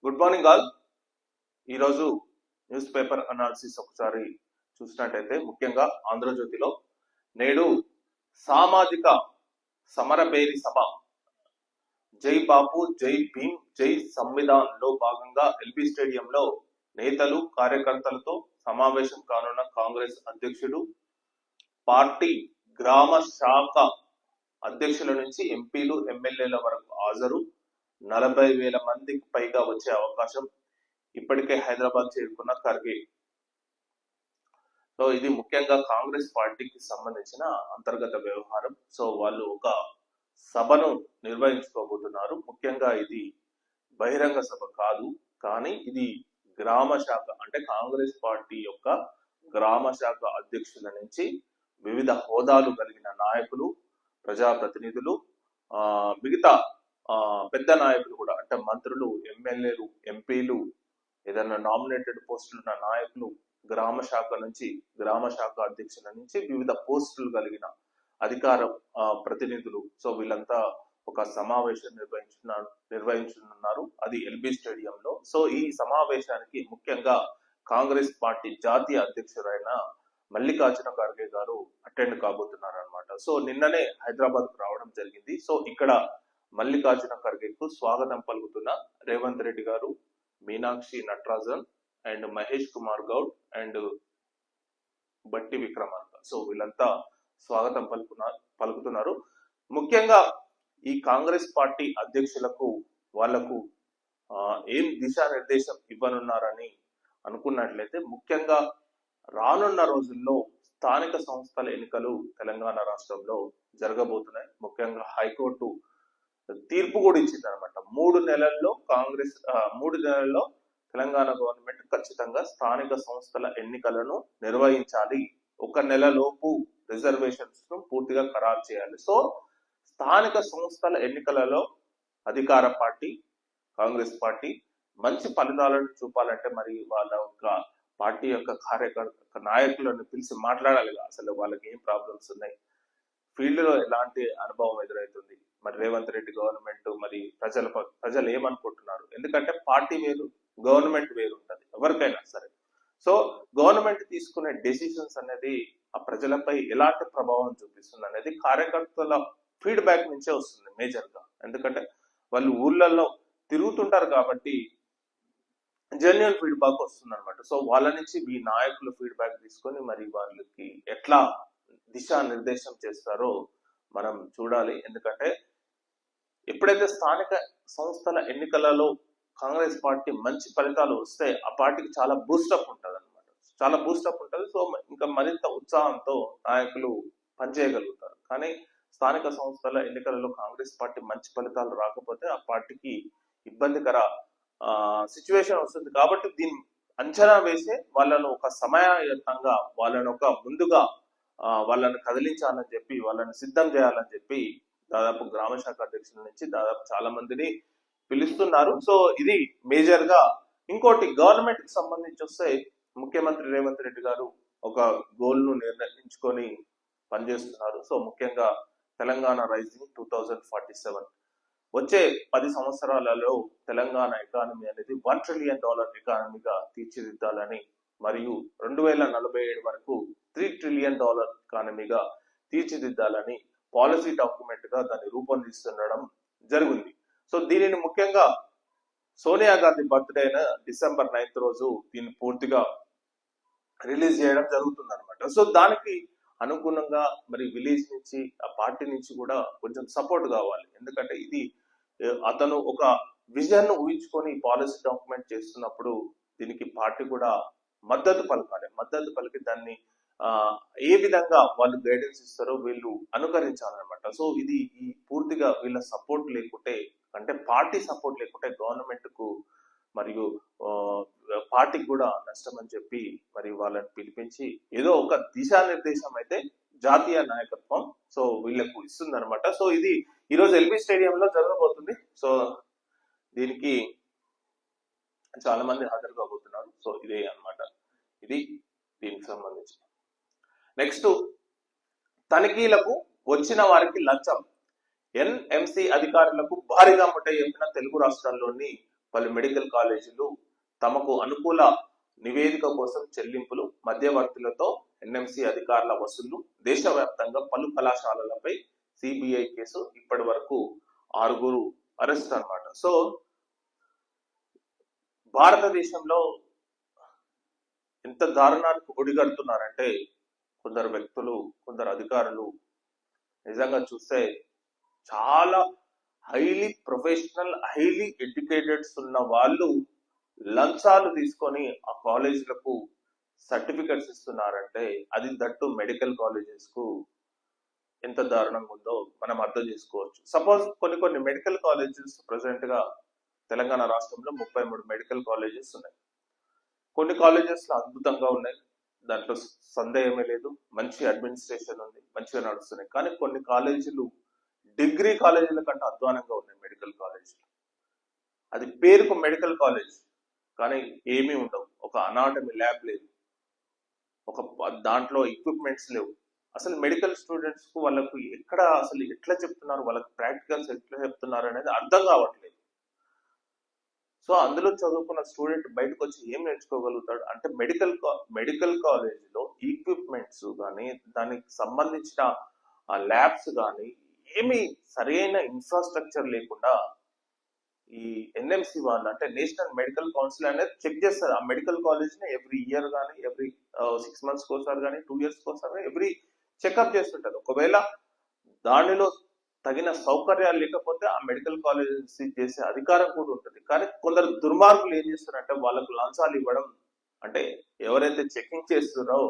Good morning all. ఈరోజు news paper analysis ఒకసారి చూసినట్టయితే ముఖ్యంగా ఆంధ్రజ్యోతిలో నేడు సామాజిక సమరభేరి సభ జై బాపు జై భీమ్ జై సంవిధాన్ లో భాగంగా ఎల్బీ స్టేడియంలో నేతలు కార్యకర్తలతో సమావేశం కానున్న కాంగ్రెస్ అధ్యక్షుడు, పార్టీ గ్రామ శాఖ అధ్యక్షుల నుంచి ఎంపీలు ఎమ్మెల్యేల వరకు హాజరు. 40,000 మందికి పైగా వచ్చే అవకాశం. ఇప్పటికే హైదరాబాద్ చేరుకున్న ఖర్గే. సో ఇది ముఖ్యంగా కాంగ్రెస్ పార్టీకి సంబంధించిన అంతర్గత వ్యవహారం. సో వాళ్ళు ఒక సభను నిర్వహించుకోబోతున్నారు. ముఖ్యంగా ఇది బహిరంగ సభ కాదు, కానీ ఇది గ్రామ శాఖ అంటే కాంగ్రెస్ పార్టీ యొక్క గ్రామ శాఖ అధ్యక్షుల నుంచి వివిధ హోదాలు కలిగిన నాయకులు, ప్రజాప్రతినిధులు, మిగతా పెద్ద నాయకులు కూడా అంటే మంత్రులు, ఎమ్మెల్యేలు, ఎంపీలు, ఏదైనా నామినేటెడ్ పోస్టులు ఉన్న నాయకులు, గ్రామ శాఖ నుంచి గ్రామ శాఖ అధ్యక్షుల నుంచి వివిధ పోస్టులు కలిగిన అధికార ప్రతినిధులు. సో వీళ్ళంతా ఒక సమావేశం నిర్వహించనున్నారు. అది ఎల్బీ స్టేడియంలో. సో ఈ సమావేశానికి ముఖ్యంగా కాంగ్రెస్ పార్టీ జాతీయ అధ్యక్షుడైన మల్లికార్జున ఖర్గే గారు అటెండ్ కాబోతున్నారు అనమాట. సో నిన్ననే హైదరాబాద్ కు రావడం జరిగింది. సో ఇక్కడ మల్లికార్జున ఖర్గేకు స్వాగతం పలుకుతున్న రేవంత్ రెడ్డి గారు, మీనాక్షి నటరాజన్ అండ్ మహేష్ కుమార్ గౌడ్ అండ్ బట్టి విక్రమార్క. సో వీళ్ళంతా స్వాగతం పలుకుతున్నారు. ముఖ్యంగా ఈ కాంగ్రెస్ పార్టీ అధ్యక్షులకు వాళ్లకు ఏం దిశానిర్దేశం ఇవ్వనున్నారని అనుకున్నట్లయితే ముఖ్యంగా రానున్న రోజుల్లో స్థానిక సంస్థల ఎన్నికలు తెలంగాణ రాష్ట్రంలో జరగబోతున్నాయి. ముఖ్యంగా హైకోర్టు తీర్పు కూడా ఇచ్చింది అనమాట. 3 నెలల్లో 3 నెలల్లో తెలంగాణ గవర్నమెంట్ ఖచ్చితంగా స్థానిక సంస్థల ఎన్నికలను నిర్వహించాలి. 1 నెలలోపు రిజర్వేషన్స్ ను పూర్తిగా ఖరారు చేయాలి. సో స్థానిక సంస్థల ఎన్నికలలో అధికార పార్టీ కాంగ్రెస్ పార్టీ మంచి ఫలితాలను చూపాలంటే మరి వాళ్ళ యొక్క పార్టీ యొక్క కార్యకర్త నాయకులను పిలిచి మాట్లాడాలి. అసలు వాళ్ళకి ఏం ప్రాబ్లమ్స్ ఉన్నాయి, ఫీల్డ్ లో ఎలాంటి అనుభవం ఎదురవుతుంది, మరి రేవంత్ రెడ్డి గవర్నమెంట్ మరి ప్రజలు ఏమనుకుంటున్నారు. ఎందుకంటే పార్టీ వేరు, గవర్నమెంట్ వేరు ఉంటుంది ఎవరికైనా సరే. సో గవర్నమెంట్ తీసుకునే డెసిషన్స్ అనేది ఆ ప్రజలపై ఎలాంటి ప్రభావం చూపిస్తుంది అనేది కార్యకర్తల ఫీడ్బ్యాక్ నుంచే వస్తుంది మేజర్ గా. ఎందుకంటే వాళ్ళు ఊర్లలో తిరుగుతుంటారు కాబట్టి జెన్యున్ ఫీడ్బ్యాక్ వస్తుంది అనమాట. సో వాళ్ళ నుంచి ఈ నాయకులు ఫీడ్బ్యాక్ తీసుకొని మరి వాళ్ళకి ఎట్లా దిశానిర్దేశం చేస్తారో మనం చూడాలి. ఎందుకంటే ఎప్పుడైతే స్థానిక సంస్థల ఎన్నికలలో కాంగ్రెస్ పార్టీ మంచి ఫలితాలు వస్తే ఆ పార్టీకి చాలా బూస్టప్ ఉంటుంది అనమాట. చాలా బూస్టప్ ఉంటుంది. సో ఇంకా మరింత ఉత్సాహంతో నాయకులు పనిచేయగలుగుతారు. కానీ స్థానిక సంస్థల ఎన్నికలలో కాంగ్రెస్ పార్టీ మంచి ఫలితాలు రాకపోతే ఆ పార్టీకి ఇబ్బందికర సిచ్యువేషన్ వస్తుంది. కాబట్టి దీన్ని అంచనా వేసే వాళ్ళను ఒక సమయయుతంగా వాళ్ళను ఒక ముందుగా వాళ్ళని కదిలించాలని చెప్పి వాళ్ళని సిద్ధం చేయాలని చెప్పి దాదాపు గ్రామ శాఖ అధ్యక్షుల నుంచి దాదాపు చాలా మందిని పిలుస్తున్నారు. సో ఇది మేజర్ గా. ఇంకోటి గవర్నమెంట్ కి సంబంధించి వస్తే ముఖ్యమంత్రి రేవంత్ రెడ్డి గారు ఒక గోల్ ను నిర్ణయించుకొని పనిచేస్తున్నారు. సో ముఖ్యంగా తెలంగాణ రైజింగ్ 2047 వచ్చే 10 సంవత్సరాలలో తెలంగాణ ఎకానమీ అనేది $1 ట్రిలియన్ ఎకానమీగా తీర్చిదిద్దాలని మరియు 2047 వరకు $3 ట్రిలియన్ ఎకానమీగా తీర్చిదిద్దాలని పాలసీ డాక్యుమెంట్ గా దాన్ని రూపొందిస్తుండడం జరిగింది. సో దీనిని ముఖ్యంగా సోనియా గాంధీ బర్త్డే అయిన December 9th రోజు దీన్ని పూర్తిగా రిలీజ్ చేయడం జరుగుతుంది అనమాట. సో దానికి అనుగుణంగా మరి విలేజ్ నుంచి ఆ పార్టీ నుంచి కూడా కొంచెం సపోర్ట్ కావాలి. ఎందుకంటే ఇది అతను ఒక విజన్ ఊహించుకొని పాలసీ డాక్యుమెంట్ చేస్తున్నప్పుడు దీనికి పార్టీ కూడా మద్దతు పలకాలి. మద్దతు పలికి దాన్ని ఏ విధంగా వాళ్ళు గైడెన్స్ ఇస్తారో వీళ్ళు అనుకరించాలన్నమాట. సో ఇది ఈ పూర్తిగా వీళ్ళ సపోర్ట్ లేకుంటే అంటే పార్టీ సపోర్ట్ లేకుంటే గవర్నమెంట్ కు మరియు పార్టీకి కూడా నష్టం అని చెప్పి మరి వాళ్ళని పిలిపించి ఏదో ఒక దిశానిర్దేశం అయితే జాతీయ నాయకత్వం సో వీళ్ళకు ఇస్తుంది అనమాట. సో ఇది ఈరోజు ఎల్బీ స్టేడియంలో జరగబోతుంది. సో దీనికి చాలా మంది హాజరు కాబోతున్నారు. సో ఇదే అన్నమాట, ఇది దీనికి సంబంధించి. నెక్స్ట్, తనిఖీలకు వచ్చిన వారికి లంచం. ఎన్ఎంసి అధికారులకు భారీగా ముట్ట చెప్పిన తెలుగు రాష్ట్రాల్లోని పలు మెడికల్ కాలేజీలు తమకు అనుకూల నివేదిక కోసం చెల్లింపులు, మధ్యవర్తులతో ఎన్ఎంసి అధికారుల వసూళ్లు, దేశవ్యాప్తంగా పలు కళాశాలలపై సిబిఐ కేసు, ఇప్పటి వరకు 6 అరెస్ట్ అన్నమాట. సో భారతదేశంలో ఎంత దారుణానికి ఒడిగడుతున్నారంటే కొందరు వ్యక్తులు, కొందరు అధికారులు నిజంగా చూస్తే చాలా హైలీ ప్రొఫెషనల్, హైలీ ఎడ్యుకేటెడ్స్ ఉన్న వాళ్ళు లంచాలు తీసుకొని ఆ కాలేజీలకు సర్టిఫికెట్స్ ఇస్తున్నారంటే అది దట్టు మెడికల్ కాలేజెస్ కు ఎంత దారుణంగా ఉందో మనం అర్థం చేసుకోవచ్చు. సపోజ్ కొన్ని మెడికల్ కాలేజెస్ ప్రెసెంట్ గా తెలంగాణ రాష్ట్రంలో 33 మెడికల్ కాలేజెస్ ఉన్నాయి. కొన్ని కాలేజెస్ లో అద్భుతంగా ఉన్నాయి, దాంట్లో సందేహమే లేదు, మంచి అడ్మినిస్ట్రేషన్ ఉంది, మంచిగా నడుస్తున్నాయి. కానీ కొన్ని కాలేజీలు డిగ్రీ కాలేజీల కంటే అధ్వానంగా ఉన్నాయి మెడికల్ కాలేజీలు. అది పేరుకు మెడికల్ కాలేజ్ కానీ ఏమీ ఉండవు. ఒక అనాటమీ ల్యాబ్ లేదు, ఒక దాంట్లో ఎక్విప్మెంట్స్ లేవు. అసలు మెడికల్ స్టూడెంట్స్ కు వాళ్ళకు ఎక్కడ అసలు ఎట్లా చెప్తున్నారు, వాళ్ళకి ప్రాక్టికల్స్ ఎట్లా చెప్తున్నారు అనేది అర్థం కావట్లేదు. సో అందులో చదువుకున్న స్టూడెంట్ బయటకు వచ్చి ఏం నేర్చుకోగలుగుతాడు అంటే మెడికల్ కాలేజీలో ఈక్విప్మెంట్స్ కానీ దానికి సంబంధించిన ల్యాబ్స్ కానీ ఏమి సరైన ఇన్ఫ్రాస్ట్రక్చర్ లేకుండా ఈ ఎన్ఎంసి వాళ్ళు అంటే నేషనల్ మెడికల్ కౌన్సిల్ అనేది చెక్ చేస్తారు ఆ మెడికల్ కాలేజ్ ని ఎవ్రీ ఇయర్ కానీ, ఎవ్రీ 6 months కోసారి కానీ, 2 years కోసారి ఎవ్రీ చెకప్ చేస్తుంటారు. ఒకవేళ దానిలో తగిన సౌకర్యాలు లేకపోతే ఆ మెడికల్ కాలేజ్ చేసే అధికారం కూడా ఉంటుంది. కానీ కొందరు దుర్మార్గులు ఏం చేస్తారంటే వాళ్ళకు లంచాలు ఇవ్వడం, అంటే ఎవరైతే చెకింగ్ చేస్తున్నారో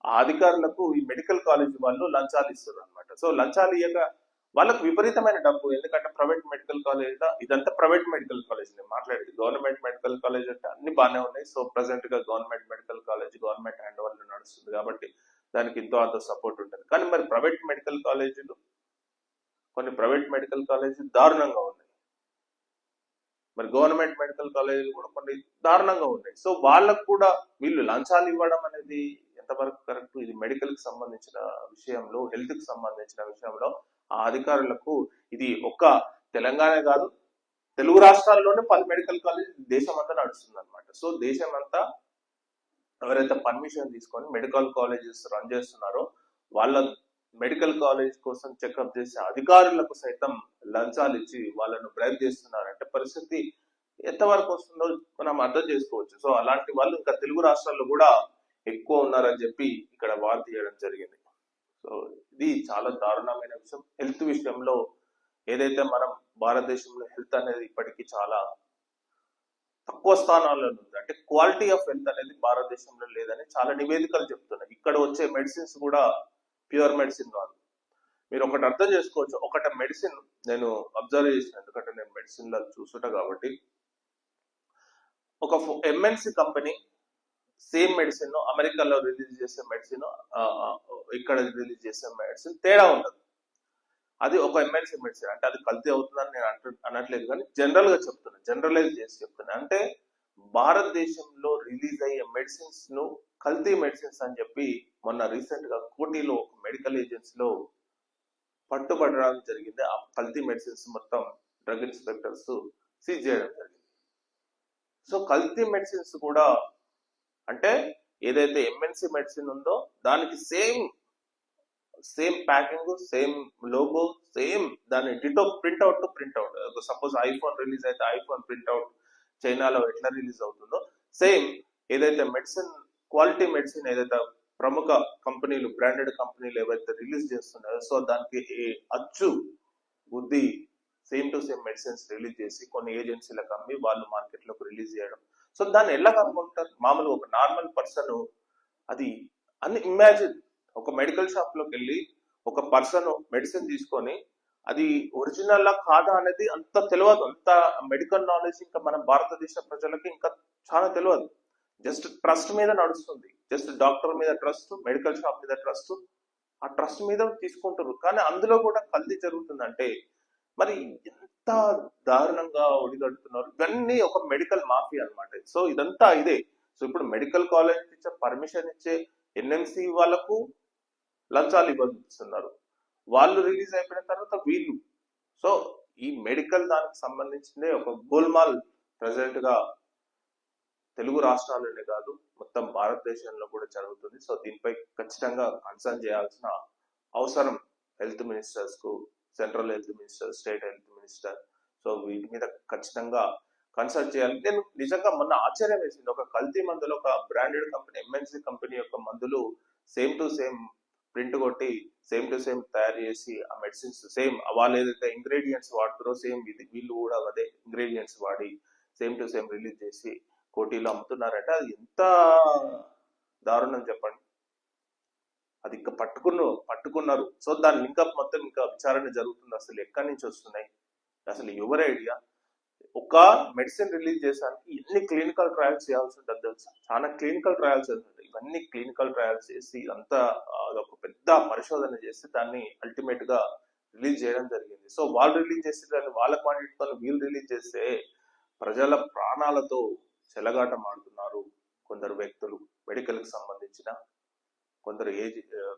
ఆ అధికారులకు ఈ మెడికల్ కాలేజ్ వాళ్ళు లంచాలు ఇస్తారు అనమాట. సో లంచాలు ఇవ్వక వాళ్ళకు విపరీతమైన డబ్బు. ఎందుకంటే ప్రైవేట్ మెడికల్ కాలేజ్, ఇదంతా ప్రైవేట్ మెడికల్ కాలేజ్ నేను మాట్లాడేది. గవర్నమెంట్ మెడికల్ కాలేజ్ అంటే అన్ని బాగానే ఉన్నాయి. సో ప్రెసెంట్ గా government medical college government hand over లో నడుస్తుంది కాబట్టి దానికి ఎంతో అంత సపోర్ట్ ఉంటుంది. కానీ మరి ప్రైవేట్ మెడికల్ కాలేజీలు, కొన్ని ప్రైవేట్ మెడికల్ కాలేజీలు దారుణంగా ఉన్నాయి, మరి గవర్నమెంట్ మెడికల్ కాలేజీలు కూడా కొన్ని దారుణంగా ఉన్నాయి. సో వాళ్ళకు కూడా వీళ్ళు లంచాలు ఇవ్వడం అనేది ఎంతవరకు కరెక్ట్? ఇది మెడికల్ కి సంబంధించిన విషయంలో, హెల్త్ కి సంబంధించిన విషయంలో ఆ అధికారులకు ఇది ఒక్క తెలంగాణ కాదు, తెలుగు రాష్ట్రాల్లోనే 10 మెడికల్ కాలేజ్ దేశం అంతా నడుస్తుంది అనమాట. సో దేశం అంతా ఎవరైతే పర్మిషన్ తీసుకొని మెడికల్ కాలేజెస్ రన్ చేస్తున్నారో వాళ్ళ మెడికల్ కాలేజ్ కోసం చెకప్ చేసే అధికారులకు సైతం లంచాలు ఇచ్చి వాళ్ళను బ్రైబ్ చేస్తున్నారంటే పరిస్థితి ఎంతవరకు వస్తుందో మనం అర్థం చేసుకోవచ్చు. సో అలాంటి వాళ్ళు ఇంకా తెలుగు రాష్ట్రాల్లో కూడా ఎక్కువ ఉన్నారని చెప్పి ఇక్కడ వార్ తీయడం జరిగింది. సో ఇది చాలా దారుణమైన విషయం. హెల్త్ విషయంలో ఏదైతే మనం భారతదేశంలో హెల్త్ అనేది ఇప్పటికీ చాలా తక్కువ స్థానాల్లో ఉంది, అంటే క్వాలిటీ ఆఫ్ హెల్త్ అనేది భారతదేశంలో లేదని చాలా నివేదికలు చెప్తున్నాయి. ఇక్కడ వచ్చే మెడిసిన్స్ కూడా ప్యూర్ మెడిసిన్ కాదు. మీరు ఒకటి అర్థం చేసుకోవచ్చు, ఒకటి మెడిసిన్ నేను అబ్జర్వ్ చేసిన, ఎందుకంటే నేను మెడిసిన్ లో చూసుంటా కాబట్టి, ఒక ఎంఎన్సి కంపెనీ సేమ్ మెడిసిన్ అమెరికాలో రిలీజ్ చేసే మెడిసిన్, ఇక్కడ రిలీజ్ చేసే మెడిసిన్ తేడా ఉంటుంది. అది ఒక ఎంఎన్సి మెడిసిన్ అంటే అది కల్తీ అవుతుందని నేను అనట్లేదు, కానీ జనరల్ గా చెప్తున్నా, జనరలైజ్ చేసి చెప్తున్నా. అంటే భారతదేశంలో రిలీజ్ అయ్యే మెడిసిన్స్ ను కల్తీ మెడిసిన్స్ అని చెప్పి మొన్న రీసెంట్ గా కోటిలో ఒక మెడికల్ ఏజెన్సీలో పట్టుబడడం జరిగింది. ఆ కల్తీ మెడిసిన్స్ మొత్తం డ్రగ్ ఇన్స్పెక్టర్స్ సీజ్ చేయడం జరిగింది. సో కల్తీ మెడిసిన్స్ కూడా అంటే ఏదైతే ఎంఎన్సి మెడిసిన్ ఉందో దానికి same packing, same logo, same దాని ditto printout to printout. Suppose iPhone release అయితే ఐఫోన్ ప్రింట్అవుట్ చైనాలో ఎట్లా రిలీజ్ అవుతుందో సేమ్ ఏదైతే మెడిసిన్, క్వాలిటీ మెడిసిన్ ఏదైతే ప్రముఖ కంపెనీలు, బ్రాండెడ్ కంపెనీలు ఏవైతే రిలీజ్ చేస్తున్నారో సో దానికి అచ్చు బుద్ధి same to same medicines release చేసి కొన్ని ఏజెన్సీలకు అమ్మి వాళ్ళు మార్కెట్ లోకి రిలీజ్ చేయడం. సో దాన్ని ఎలా కనుక్కుంటారు? మామూలుగా ఒక నార్మల్ పర్సన్ అది అన్ని ఇమాజిన్, ఒక మెడికల్ షాప్ లోకి వెళ్ళి ఒక పర్సన్ మెడిసిన్ తీసుకొని అది ఒరిజినల్ కాదా అనేది అంత తెలియదు. అంత మెడికల్ నాలెడ్జ్ ఇంకా మన భారతదేశ ప్రజలకి ఇంకా చాలా తెలియదు. జస్ట్ ట్రస్ట్ మీద నడుస్తుంది, జస్ట్ డాక్టర్ మీద ట్రస్ట్, మెడికల్ షాప్ మీద ట్రస్ట్, ఆ ట్రస్ట్ మీద తీసుకుంటారు. కానీ అందులో కూడా కల్తీ జరుగుతుందంటే మరి ఎంత దారుణంగా ఒడిగడుతున్నారు. ఇవన్నీ ఒక మెడికల్ మాఫియా అన్నమాట. సో ఇదంతా ఇదే. సో ఇప్పుడు మెడికల్ కాలేజ్ ఇచ్చే పర్మిషన్ ఇచ్చే ఎన్ఎంసి వాళ్ళకు లంచాలు ఇవ్వస్తున్నారు, వాళ్ళు రిలీజ్ అయిపోయిన తర్వాత వీళ్ళు. సో ఈ మెడికల్ దానికి సంబంధించిందే ఒక గోల్మాల్ ప్రజెంట్ గా తెలుగు రాష్ట్రాల్లోనే కాదు మొత్తం భారతదేశంలో కూడా జరుగుతుంది. సో దీనిపై ఖచ్చితంగా కన్సర్న్ చేయాల్సిన అవసరం హెల్త్ మినిస్టర్స్ కు, central health minister, state health minister, so వీటి మీద ఖచ్చితంగా కన్సల్ట్ చేయాలి. నేను నిజంగా మొన్న ఆశ్చర్యం వేసింది, ఒక కల్తీ మందులు, ఒక బ్రాండెడ్ కంపెనీ, ఎంఎన్సి కంపెనీ యొక్క మందులు సేమ్ టు సేమ్ ప్రింట్ కొట్టి సేమ్ టు సేమ్ తయారు చేసి ఆ మెడిసిన్స్ సేమ్ వాళ్ళు ఏదైతే ఇంగ్రీడియంట్స్ వాడుతారో సేమ్ ఇది వీళ్ళు కూడా అదే ఇంగ్రీడియంట్స్ వాడి సేమ్ టు సేమ్ రిలీజ్ చేసి కోటీలో అమ్ముతున్నారంటే అది ఎంత దారుణం చెప్పండి. అది ఇంకా పట్టుకున్నారు. సో దాని లింకప్ మొత్తం ఇంకా విచారణ జరుగుతుంది. అసలు ఎక్కడి నుంచి వస్తున్నాయి, అసలు ఎవరి ఐడియా? ఒక మెడిసిన్ రిలీజ్ చేసానికి ఎన్ని క్లినికల్ ట్రయల్స్ చేయాల్సి ఉంటుంది తెలుసా? చాలా క్లినికల్ ట్రయల్స్ ఉంటాయి. ఇవన్నీ క్లినికల్ ట్రయల్స్ చేసి అంతా ఒక పెద్ద పరిశోధన చేసి దాన్ని అల్టిమేట్ గా రిలీజ్ చేయడం జరిగింది. సో వాళ్ళు రిలీజ్ చేసి దాన్ని వాళ్ళ క్వాంటిటీతో వీళ్ళు రిలీజ్ చేస్తే ప్రజల ప్రాణాలతో చెలగాటం ఆడుతున్నారు కొందరు వ్యక్తులు, మెడికల్ కి సంబంధించిన కొందరు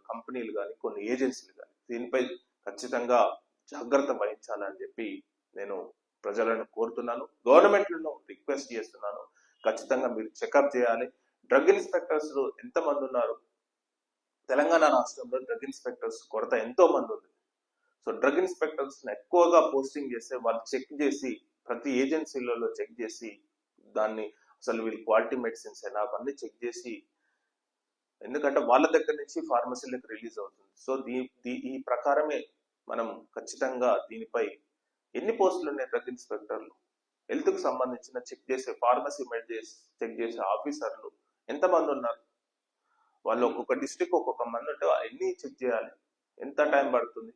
కంపెనీలు కానీ కొన్ని ఏజెన్సీలు కానీ. దీనిపై ఖచ్చితంగా జాగ్రత్త వహించాలని చెప్పి నేను ప్రజలను కోరుతున్నాను, గవర్నమెంట్లను రిక్వెస్ట్ చేస్తున్నాను. ఖచ్చితంగా మీరు చెకప్ చేయాలి. డ్రగ్ ఇన్స్పెక్టర్స్ ఎంతమంది ఉన్నారు తెలంగాణ రాష్ట్రంలో? డ్రగ్ ఇన్స్పెక్టర్స్ కొరత ఎంతో మంది ఉంది. సో డ్రగ్ ఇన్స్పెక్టర్స్ ఎక్కువగా పోస్టింగ్ చేస్తే వాళ్ళు చెక్ చేసి ప్రతి ఏజెన్సీలలో చెక్ చేసి దాన్ని అసలు వీళ్ళు క్వాలిటీ మెడిసిన్స్ అయినా అవన్నీ చెక్ చేసి, ఎందుకంటే వాళ్ళ దగ్గర నుంచి ఫార్మసీలకు రిలీజ్ అవుతుంది. సో ఈ ప్రకారమే మనం ఖచ్చితంగా దీనిపై ఎన్ని పోస్టులు ఉన్నాయి డ్రగ్ ఇన్స్పెక్టర్లు, హెల్త్ కు సంబంధించిన చెక్ చేసే ఫార్మసీ చెక్ చేసే ఆఫీసర్లు ఎంతమంది ఉన్నారు? వాళ్ళు ఒక్కొక్క డిస్ట్రిక్ట్ ఒక్కొక్క మంది ఉంటే ఎన్ని చెక్ చేయాలి, ఎంత టైం పడుతుంది?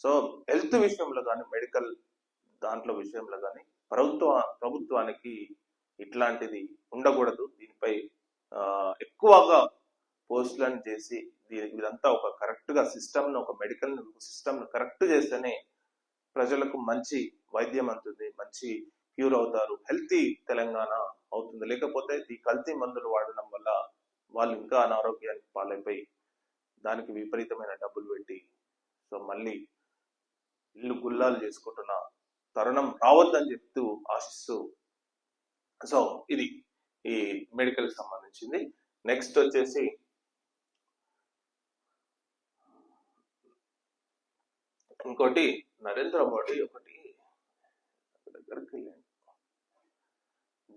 సో హెల్త్ విషయంలో కానీ మెడికల్ దాంట్లో విషయంలో కానీ ప్రభుత్వానికి ఇట్లాంటిది ఉండకూడదు. దీనిపై ఎక్కువగా పోస్టులను చేసి ఇదంతా ఒక కరెక్ట్ గా సిస్టమ్, ఒక మెడికల్ సిస్టమ్ కరెక్ట్ చేస్తేనే ప్రజలకు మంచి వైద్యం అవుతుంది, మంచి క్యూర్ అవుతారు, హెల్తీ తెలంగాణ అవుతుంది. లేకపోతే ఈ కల్తీ మందులు వాడడం వల్ల వాళ్ళు ఇంకా అనారోగ్యానికి పాలైపోయి దానికి విపరీతమైన డబ్బులు పెట్టి సో మళ్ళీ ఇల్లు గుల్లాలు చేసుకుంటున్న తరుణం రావద్దని చెప్తూ ఆశిస్తూ, సో ఇది ఈ మెడికల్ కి సంబంధించింది. నెక్స్ట్ వచ్చేసి ఇంకోటి, నరేంద్ర మోడీ ఒకటి దగ్గరికి వెళ్ళండి.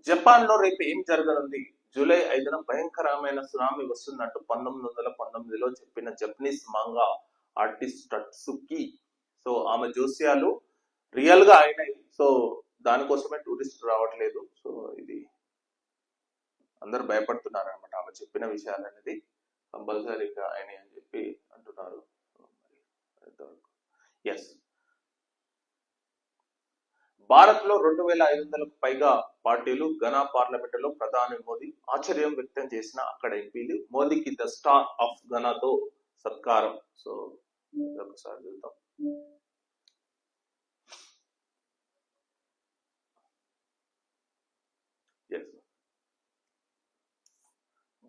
జపాన్ లో రేపు ఏం జరగనుంది? జూలై 5న భయంకరమైన సునామీ వస్తుందంటూ 1919లో చెప్పిన జపనీస్ మాంగా ఆర్టిస్ట్ టట్సుకి, సో ఆమె జోస్యాలు రియల్ గా అయినాయి. సో దానికోసమే టూరిస్ట్ రావట్లేదు. సో ఇది అందరు భయపడుతున్నారు అనమాట. ఆమె చెప్పిన విషయాలు అనేది కంపల్సరీగా అయినాయి అని చెప్పి అంటున్నారు. ఎస్, భారత్ లో 2500కు పైగా పార్టీలు. ఘనా పార్లమెంటులో ప్రధాని మోదీ ఆశ్చర్యం వ్యక్తం చేసిన అక్కడ ఎంపీలు. మోదీకి ద స్టార్ ఆఫ్ ఘనాతో సత్కారం. సో ఒకసారి చూద్దాం.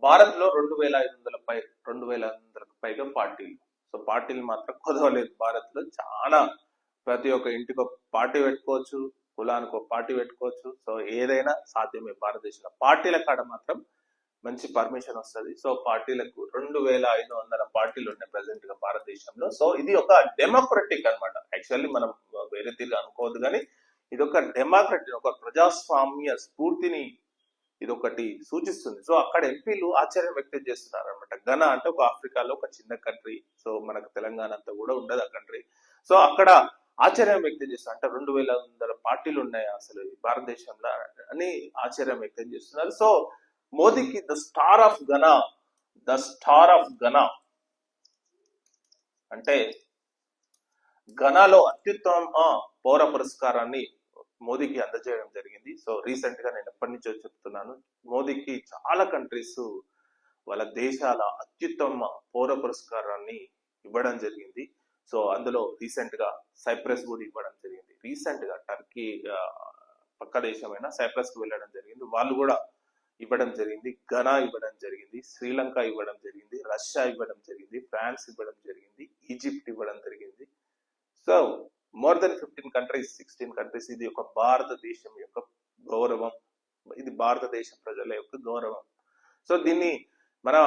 భారత్ లో 2500కు పైగా పార్టీలు. సో పార్టీలు మాత్రం కుదవలేదు భారత్ లో. చాలా ప్రతి ఒక్క ఇంటికి ఒక పార్టీ పెట్టుకోవచ్చు, కులానికి ఒక పార్టీ పెట్టుకోవచ్చు. సో ఏదైనా సాధ్యమే భారతదేశంలో. పార్టీల కాడ మాత్రం మంచి పర్మిషన్ వస్తుంది. సో పార్టీలకు 2500 పార్టీలు ఉన్నాయి ప్రెసెంట్ గా భారతదేశంలో. సో ఇది ఒక డెమోక్రటిక్ అన్నమాట. యాక్చువల్లీ మనం వేరే తీరు అనుకోవద్దు, కానీ ఇది ఒక డెమోక్రటిక్, ఒక ప్రజాస్వామ్య స్ఫూర్తిని ఇదొకటి సూచిస్తుంది. సో అక్కడ ఎంపీలు ఆశ్చర్యం వ్యక్తం చేస్తున్నారు అనమాట. ఘనా అంటే ఒక ఆఫ్రికాలో ఒక చిన్న కంట్రీ. సో మనకు తెలంగాణ అంతా కూడా ఉండదు ఆ కంట్రీ. సో అక్కడ ఆశ్చర్యం వ్యక్తం చేస్తున్నారు. అంటే 2500 పార్టీలు ఉన్నాయి అసలు భారతదేశంలో అని ఆశ్చర్యం వ్యక్తం చేస్తున్నారు. సో మోదీకి the star of Ghana, the star of Ghana అంటే ఘనాలో అత్యుత్తమ పౌర పురస్కారాన్ని మోదీకి అందజేయడం జరిగింది. సో రీసెంట్ గా నేను ఎప్పటి నుంచో చెప్తున్నాను, మోదీకి చాలా కంట్రీస్ వాళ్ళ దేశాల అత్యుత్తమ పౌర పురస్కారాన్ని ఇవ్వడం జరిగింది. సో అందులో రీసెంట్ గా సైప్రస్ కూడా ఇవ్వడం జరిగింది. రీసెంట్ గా టర్కీ పక్క దేశమైన సైప్రస్ కు వెళ్ళడం జరిగింది, వాళ్ళు కూడా ఇవ్వడం జరిగింది. ఘనా ఇవ్వడం జరిగింది, శ్రీలంక ఇవ్వడం జరిగింది, రష్యా ఇవ్వడం జరిగింది, ఫ్రాన్స్ ఇవ్వడం జరిగింది, ఈజిప్ట్ ఇవ్వడం జరిగింది. So more than 15 countries, 16 countries. ఇది ఒక భారతదేశం యొక్క గౌరవం, ఇది భారతదేశ ప్రజల యొక్క గౌరవం. సో దీన్ని మన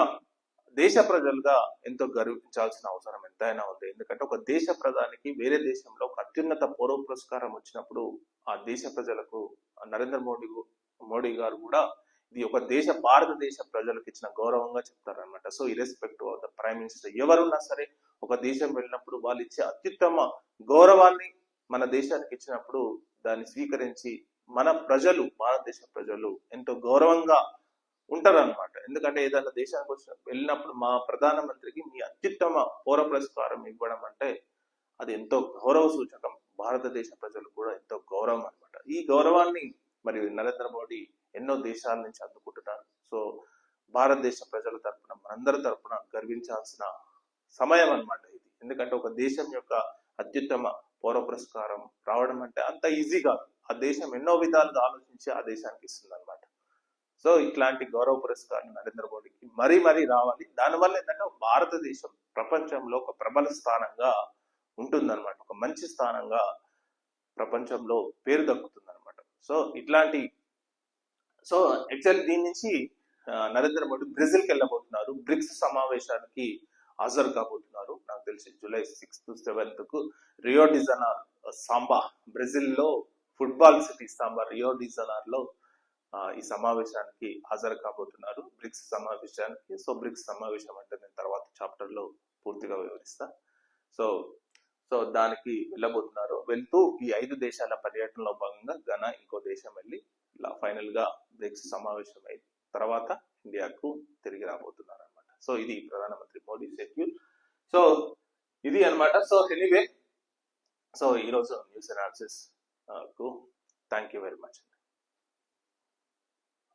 దేశ ప్రజలుగా ఎంతో గర్వించాల్సిన అవసరం ఎంతైనా ఉంది. ఎందుకంటే ఒక దేశ ప్రధానికి వేరే దేశంలో ఒక అత్యున్నత పౌర పురస్కారం వచ్చినప్పుడు ఆ దేశ ప్రజలకు నరేంద్ర మోడీ గారు కూడా ఇది ఒక భారతదేశ ప్రజలకు ఇచ్చిన గౌరవంగా చెప్తారనమాట. So irrespective of the prime minister, ఎవరున్నా సరే ఒక దేశం వెళ్ళినప్పుడు వాళ్ళు ఇచ్చే అత్యుత్తమ గౌరవాన్ని మన దేశానికి ఇచ్చినప్పుడు దాన్ని స్వీకరించి మన ప్రజలు, భారతదేశ ప్రజలు ఎంతో గౌరవంగా ఉంటారు అనమాట. ఎందుకంటే ఏదైనా దేశానికి వెళ్ళినప్పుడు మా ప్రధానమంత్రికి మీ అత్యుత్తమ పౌర పురస్కారం ఇవ్వడం అంటే అది ఎంతో గౌరవ సూచకం. భారతదేశ ప్రజలు కూడా ఎంతో గౌరవం అనమాట. ఈ గౌరవాన్ని మరి నరేంద్ర మోడీ ఎన్నో దేశాల నుంచి అందుకుంటున్నారు. సో భారతదేశ ప్రజల తరపున, మనందరి తరపున గర్వించాల్సిన సమయం అనమాట ఇది. ఎందుకంటే ఒక దేశం యొక్క అత్యుత్తమ పౌర పురస్కారం రావడం అంటే అంత ఈజీ కాదు. ఆ దేశం ఎన్నో విధాలుగా ఆలోచించి ఆ దేశానికి ఇస్తుంది అనమాట. సో ఇట్లాంటి గౌరవ పురస్కారం నరేంద్ర మోడీకి మరీ రావాలి. దానివల్ల ఏంటంటే భారతదేశం ప్రపంచంలో ఒక ప్రబల స్థానంగా ఉంటుందన్నమాట, ఒక మంచి స్థానంగా ప్రపంచంలో పేరు దక్కుతుంది అనమాట. సో యాక్చువల్ దీని నుంచి నరేంద్ర మోడీ బ్రెజిల్కి వెళ్ళబోతున్నారు. బ్రిక్స్ సమావేశానికి హాజరు కాబోతున్నారు. నాకు తెలిసి July 6th, 7th Rio de Janeiro, samba, బ్రెజిల్లో football city samba, Rio de జనీరోలో ఈ సమావేశానికి హాజరు కాబోతున్నారు, బ్రిక్స్ సమావేశానికి. సో బ్రిక్స్ సమావేశం అంటే నేను తర్వాత చాప్టర్ లో పూర్తిగా వివరిస్తా. సో దానికి వెళ్ళబోతున్నారు. వెళ్తూ ఈ 5 దేశాల పర్యటనలో భాగంగా ఘనా ఇంకో దేశం వెళ్ళి ఇలా ఫైనల్ గా బ్రిక్స్ సమావేశం అయిన తర్వాత ఇండియాకు తిరిగి రాబోతున్నారు అనమాట. సో ఇది ప్రధానమంత్రి మోడీ షెడ్యూల్. సో ఇది అనమాట. సో ఎనీవే, సో ఈరోజు న్యూస్ అనాలిసిస్ కు థ్యాంక్ యూ వెరీ మచ్.